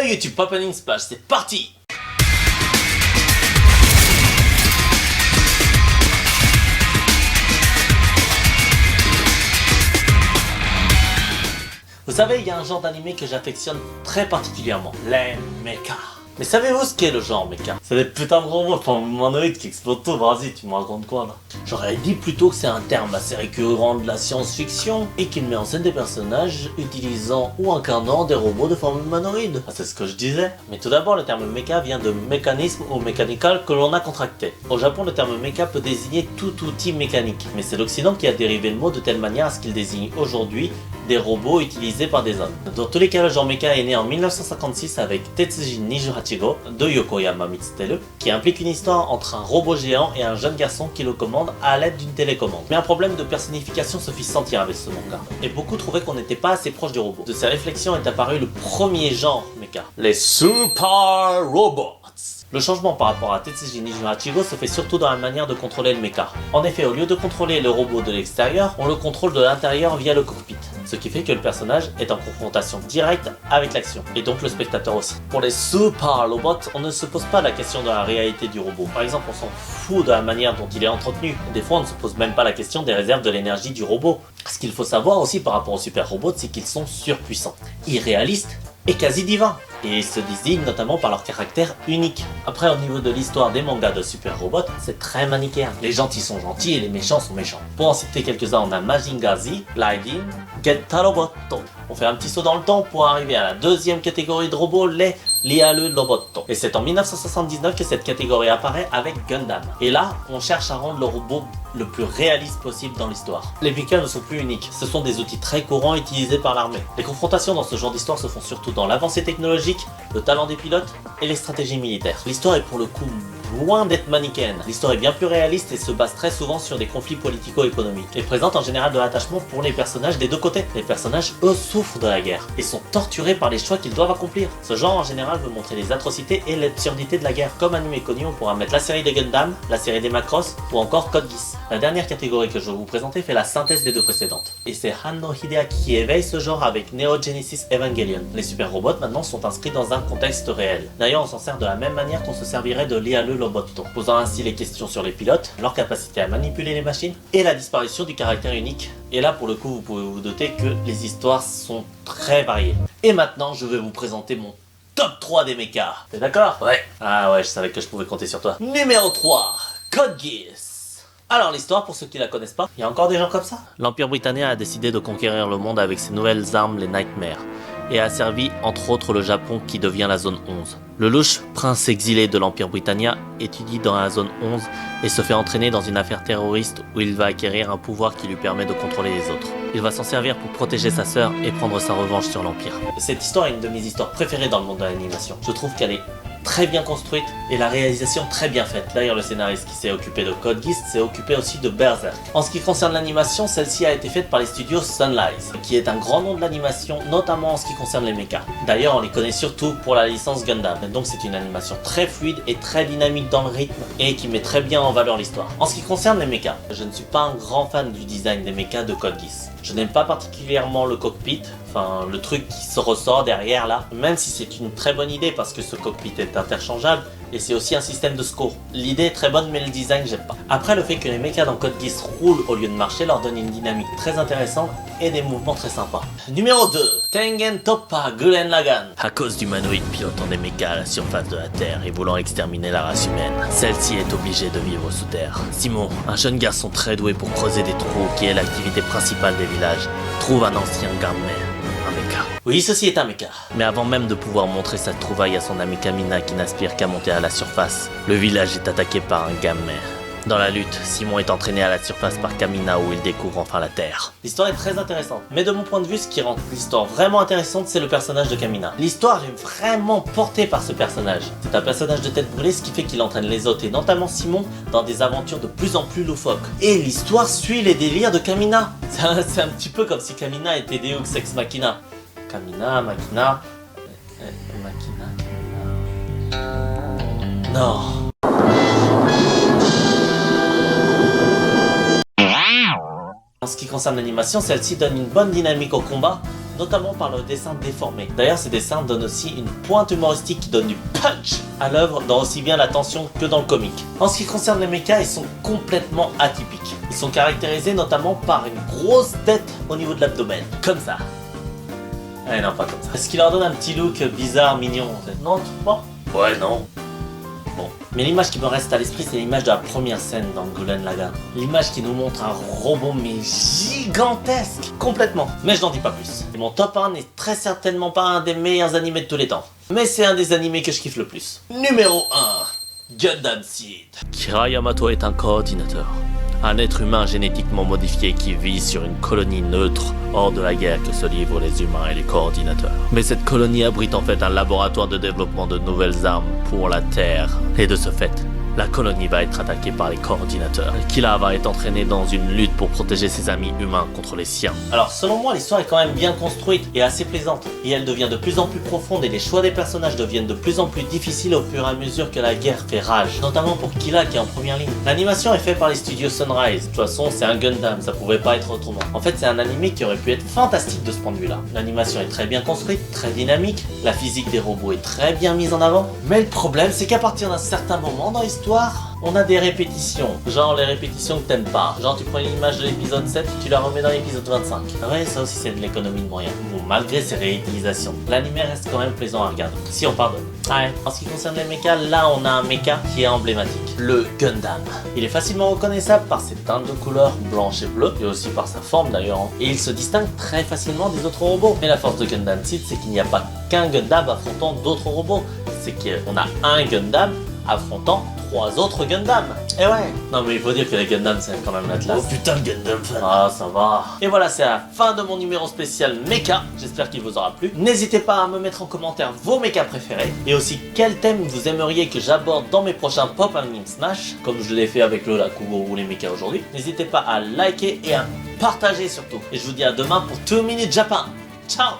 Hello YouTube, Happening Splash, c'est parti! Vous savez, il y a un genre d'anime que j'affectionne très particulièrement, les mechas. Mais savez-vous ce qu'est le genre mecha? C'est des putains de robots humanoïdes qui explosent tout. Vas-y, tu me racontes quoi là? J'aurais dit plutôt que c'est un terme assez récurrent de la science-fiction et qu'il met en scène des personnages utilisant ou incarnant des robots de forme humanoïde. Ah, c'est ce que je disais. Mais tout d'abord, le terme mecha vient de mécanisme ou mechanical que l'on a contracté. Au Japon, le terme mecha peut désigner tout outil mécanique, mais c'est l'Occident qui a dérivé le mot de telle manière à ce qu'il désigne aujourd'hui des robots utilisés par des hommes. Dans tous les cas, le genre mecha est né en 1956 avec Tetsuji Nijuhachigo de Yokoyama Mitsuteru, qui implique une histoire entre un robot géant et un jeune garçon qui le commande à l'aide d'une télécommande. Mais un problème de personnification se fit sentir avec ce manga, et beaucoup trouvaient qu'on n'était pas assez proche du robot. De ces réflexions est apparu le premier genre mecha, les Super Robots. Le changement par rapport à Tetsuji Nijuhachigo se fait surtout dans la manière de contrôler le mecha. En effet, au lieu de contrôler le robot de l'extérieur, on le contrôle de l'intérieur via le cockpit. Ce qui fait que le personnage est en confrontation directe avec l'action, et donc le spectateur aussi. Pour les Super Robots, on ne se pose pas la question de la réalité du robot. Par exemple, on s'en fout de la manière dont il est entretenu. Des fois, on ne se pose même pas la question des réserves de l'énergie du robot. Ce qu'il faut savoir aussi par rapport aux Super Robots, c'est qu'ils sont surpuissants, irréalistes et quasi divins. Et ils se désignent notamment par leur caractère unique. Après, au niveau de l'histoire des mangas de Super Robots, c'est très manichéen. Les gentils sont gentils et les méchants sont méchants. Pour en citer quelques-uns, on a Mazinger Z, Lightning, Geta Roboto. On fait un petit saut dans le temps pour arriver à la deuxième catégorie de robots, les Lialu Roboto. Et c'est en 1979 que cette catégorie apparaît avec Gundam. Et là, on cherche à rendre le robot le plus réaliste possible dans l'histoire. Les mechas ne sont plus uniques, ce sont des outils très courants utilisés par l'armée. Les confrontations dans ce genre d'histoire se font surtout dans l'avancée technologique, le talent des pilotes et les stratégies militaires. L'histoire est pour le coup loin d'être manichéenne. L'histoire est bien plus réaliste et se base très souvent sur des conflits politico-économiques et présente en général de l'attachement pour les personnages des deux côtés. Les personnages, eux, souffrent de la guerre et sont torturés par les choix qu'ils doivent accomplir. Ce genre en général veut montrer les atrocités et l'absurdité de la guerre. Comme anime connu, on pourra mettre la série des Gundam, la série des Macross ou encore Code Geass. La dernière catégorie que je vais vous présenter fait la synthèse des deux précédentes. Et c'est Hanno Hideaki qui éveille ce genre avec Neo Genesis Evangelion. Les super robots maintenant sont inscrits dans un contexte réel. D'ailleurs, on s'en sert de la même manière qu'on se servirait de l'IALE Roboto, posant ainsi les questions sur les pilotes, leur capacité à manipuler les machines et la disparition du caractère unique. Et là, pour le coup, vous pouvez vous douter que les histoires sont très variées. Et maintenant, je vais vous présenter mon top 3 des mechas. T'es d'accord? Ouais. Ah ouais, je savais que je pouvais compter sur toi. Numéro 3, Code Geass. Alors l'histoire, pour ceux qui la connaissent pas, il y a encore des gens comme ça? L'Empire britannique a décidé de conquérir le monde avec ses nouvelles armes, les Nightmares, et a servi entre autres le Japon qui devient la zone 11. Le louche, prince exilé de l'Empire britannique, étudie dans la zone 11 et se fait entraîner dans une affaire terroriste où il va acquérir un pouvoir qui lui permet de contrôler les autres. Il va s'en servir pour protéger sa sœur et prendre sa revanche sur l'Empire. Cette histoire est une de mes histoires préférées dans le monde de l'animation. Je trouve qu'elle est très bien construite et la réalisation très bien faite. D'ailleurs, le scénariste qui s'est occupé de Code Geass s'est occupé aussi de Berserk. En ce qui concerne l'animation, celle-ci a été faite par les studios Sunrise, qui est un grand nom de l'animation, notamment en ce qui concerne les mechas. D'ailleurs, on les connaît surtout pour la licence Gundam. Donc c'est une animation très fluide et très dynamique dans le rythme et qui met très bien en valeur l'histoire. En ce qui concerne les mechas, je ne suis pas un grand fan du design des mechas de Code Geass. Je n'aime pas particulièrement le cockpit, enfin le truc qui se ressort derrière là, même si c'est une très bonne idée parce que ce cockpit est interchangeable et c'est aussi un système de secours. L'idée est très bonne mais le design j'aime pas. Après, le fait que les mechas dans Code Geass roulent au lieu de marcher leur donne une dynamique très intéressante et des mouvements très sympas. Numéro 2, Tengen Toppa Gurren Lagann. À cause d'humanoïdes pilotant des mechas à la surface de la Terre et voulant exterminer la race humaine, celle-ci est obligée de vivre sous terre. Simon, un jeune garçon très doué pour creuser des trous qui est l'activité principale des villages, trouve un ancien gunman. Oui, ceci est un mecha. Mais avant même de pouvoir montrer sa trouvaille à son ami Kamina qui n'aspire qu'à monter à la surface, le village est attaqué par un gamin. Dans la lutte, Simon est entraîné à la surface par Kamina où il découvre enfin la Terre. L'histoire est très intéressante, mais de mon point de vue, ce qui rend l'histoire vraiment intéressante, c'est le personnage de Kamina. L'histoire est vraiment portée par ce personnage. C'est un personnage de tête brûlée, ce qui fait qu'il entraîne les autres, et notamment Simon, dans des aventures de plus en plus loufoques. Et l'histoire suit les délires de Kamina. C'est un petit peu comme si Kamina était Deus Ex Machina. Kamina, Machina... Machina... Non... En ce qui concerne l'animation, celle-ci donne une bonne dynamique au combat notamment par le dessin déformé. D'ailleurs, ces dessins donnent aussi une pointe humoristique qui donne du punch à l'œuvre dans aussi bien la tension que dans le comique. En ce qui concerne les mechas, ils sont complètement atypiques. Ils sont caractérisés notamment par une grosse tête au niveau de l'abdomen, comme ça. Eh non, pas comme ça. Ce qui leur donne un petit look bizarre, mignon en fait. Non, tu trouves pas? Ouais, non. Bon. Mais l'image qui me reste à l'esprit, c'est l'image de la première scène dans Gurren Lagann. L'image qui nous montre un robot mais gigantesque. Complètement. Mais je n'en dis pas plus. Et mon top 1 n'est très certainement pas un des meilleurs animés de tous les temps. Mais c'est un des animés que je kiffe le plus. Numéro 1. Gundam Seed. Kira Yamato est un coordinateur. Un être humain génétiquement modifié qui vit sur une colonie neutre hors de la guerre que se livrent les humains et les coordinateurs. Mais cette colonie abrite en fait un laboratoire de développement de nouvelles armes pour la Terre. Et de ce fait, la colonie va être attaquée par les coordinateurs. Killa va être entraîné dans une lutte pour protéger ses amis humains contre les siens. Alors selon moi, l'histoire est quand même bien construite et assez plaisante. Et elle devient de plus en plus profonde et les choix des personnages deviennent de plus en plus difficiles au fur et à mesure que la guerre fait rage. Notamment pour Killa qui est en première ligne. L'animation est faite par les studios Sunrise. De toute façon, c'est un Gundam, ça pouvait pas être autrement. En fait, c'est un animé qui aurait pu être fantastique de ce point de vue-là. L'animation est très bien construite, très dynamique. La physique des robots est très bien mise en avant. Mais le problème, c'est qu'à partir d'un certain moment dans l'histoire, on a des répétitions, genre les répétitions que t'aimes pas. Genre tu prends une image de l'épisode 7 et tu la remets dans l'épisode 25. Ouais, ça aussi c'est de l'économie de moyens. Bon, malgré ces réutilisations, l'animé reste quand même plaisant à regarder, si on pardonne. Ouais, en ce qui concerne les mechas, là on a un mecha qui est emblématique, le Gundam. Il est facilement reconnaissable par ses teintes de couleurs blanche et bleue, et aussi par sa forme d'ailleurs. Et il se distingue très facilement des autres robots. Mais la force de Gundam Seed, c'est qu'il n'y a pas qu'un Gundam affrontant d'autres robots. C'est qu'on a un Gundam affrontant 3 autres Gundam. Et ouais. Non mais il faut dire que les Gundam c'est quand même la classe. Oh putain de Gundam fan. Ah ça va. Et voilà, c'est la fin de mon numéro spécial mecha. J'espère qu'il vous aura plu. N'hésitez pas à me mettre en commentaire vos mechas préférés. Et aussi quel thème vous aimeriez que j'aborde dans mes prochains Pop Anime Smash. Comme je l'ai fait avec le Lakugo ou les mechas aujourd'hui. N'hésitez pas à liker et à partager surtout. Et je vous dis à demain pour 2 Minutes Japan. Ciao.